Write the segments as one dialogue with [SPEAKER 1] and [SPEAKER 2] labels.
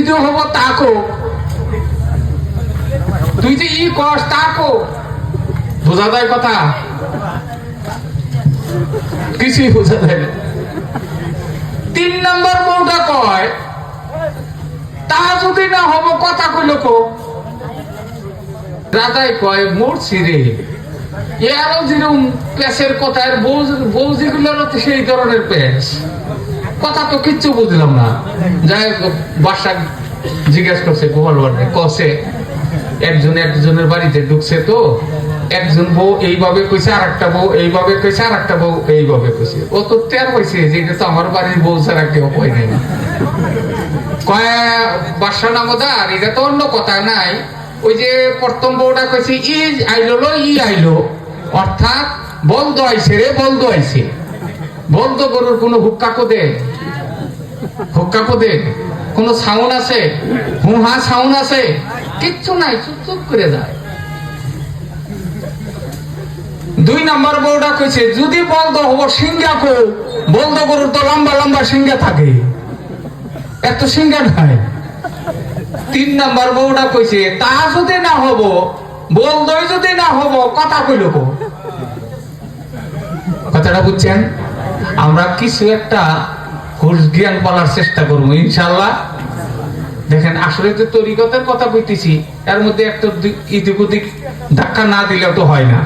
[SPEAKER 1] যে হবো তাকো, তুই যে ই কস তাকো, বোঝা যায় কথা? কিছুই বোঝা যায় না। 3 নম্বর বউটা কয় তা যদি না হবো কথা কইল কো। রাজাই কয় মরছি রে, এরও যেরকম প্যাসের কথা, বউ যেগুলোর সেই ধরনের প্যাস কথা, তো কিচ্ছু বুঝলাম না। যাই বাসা জিজ্ঞাসা করছে গোপাল ভাড়ে, কসে একজনের বাড়িতে ঢুকছে, তো একজন বউ এইভাবে কইছে, আর একটা বউ এইভাবে কইছে, আর একটা বউ এইভাবে কইছে। ও তো টের পাইছে যে এটা তো আমার বাড়ির বউ ছাড়া কেউ কয় নাই। কয় বাসা নামদার, এটা তো অন্য কথা নাই। ওই যে প্রথম বউটা কইছে ই আইলো লো, ই আইলো, অর্থাৎ বলদ আইছে রে, বলদ আইছে। বলদ গরুর কোন হুক্কা কোদে, হুক্কা কোদে কোন সাউন্ড আছে? হুহা সাউন্ড আছে? কিচ্ছু নাই, চুপ করে যায়। 2 নম্বর বউটা কইছে যদি বলদ হবো সিংহা কো, বলদ গরুর তো লম্বা লম্বা সিংহা থাকে, এত সিংহা নাই। 3 নম্বর বউটা কইছে তা যদি না হবো, বলদই যদি না হবো কথা কইল কো। কথাটা বুঝছেন? আমরা কিছু একটা হুশ জ্ঞান বলার চেষ্টা করবো ইনশাআল্লাহ। দেখেন আসলে যে তরিকতের কথা কইতেছি, এর মধ্যে একটা ইদিক উদিক ধাক্কা না দিলেও তো হয় না।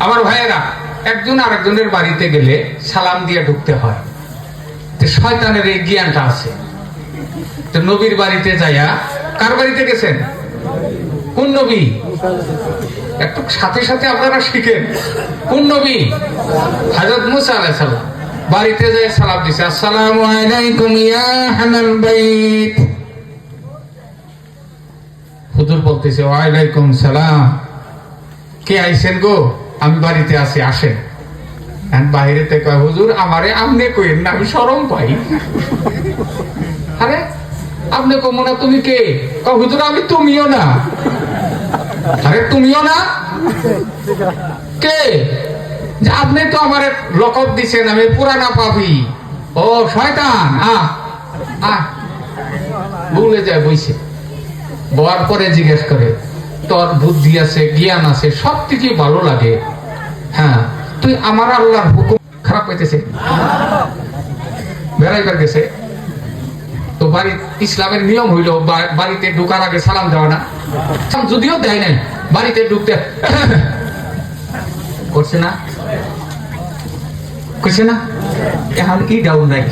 [SPEAKER 1] আমার ভাইয়েরা, একজন আরেকজনের বাড়িতে গেলে সালাম দিয়ে ঢুকতে হয়। শয়তানের এই জ্ঞানটা আছে। তো নবীর বাড়িতে যাইয়া, কার বাড়িতে গেছেন? কোন নবী? একটু সাথে সাথে আপনারা শিখেন। কোন নবী? হযরত মুসা আলাইহিস সালাম। বাড়িতে যাই সালাম দিছে, আসসালামু আলাইকুম ইয়া আহলাল বাইত। হুজুর বলতেছে ওয়া আলাইকুম সালাম। কে আইছেন গো? আমি বাড়িতে আছি, আসেন। বাইরে থেকে হুজুর আমারে আমনে কইেন না, আমি শরম পাই। আরে আপনি কমো না, তুমি কে? হুজুর আমি তুমিও না। আরে তুমিও না কে? আপনি তো আমার লকব দিছেন, আমি পুরানা পাপী। ও শয়তান, ভুলে যায়। বইছে বয়ার পরে জিজ্ঞেস করে তোর বুদ্ধি আছে, জ্ঞান আছে, সব কিছুই ভালো লাগে, হ্যাঁ তুই আমার আল্লাহর হুকুম খারাপ পাইতেছে? বেড়াইবার গেছে তো বাড়ি, ইসলামের নিয়ম হইল বাড়িতে ঢুকার আগে সালাম দেওয়া না। যদিও দেয় নাই, বাড়িতে ঢুকতে করছে না, কইছে না, এখন ই ডাউন নাই।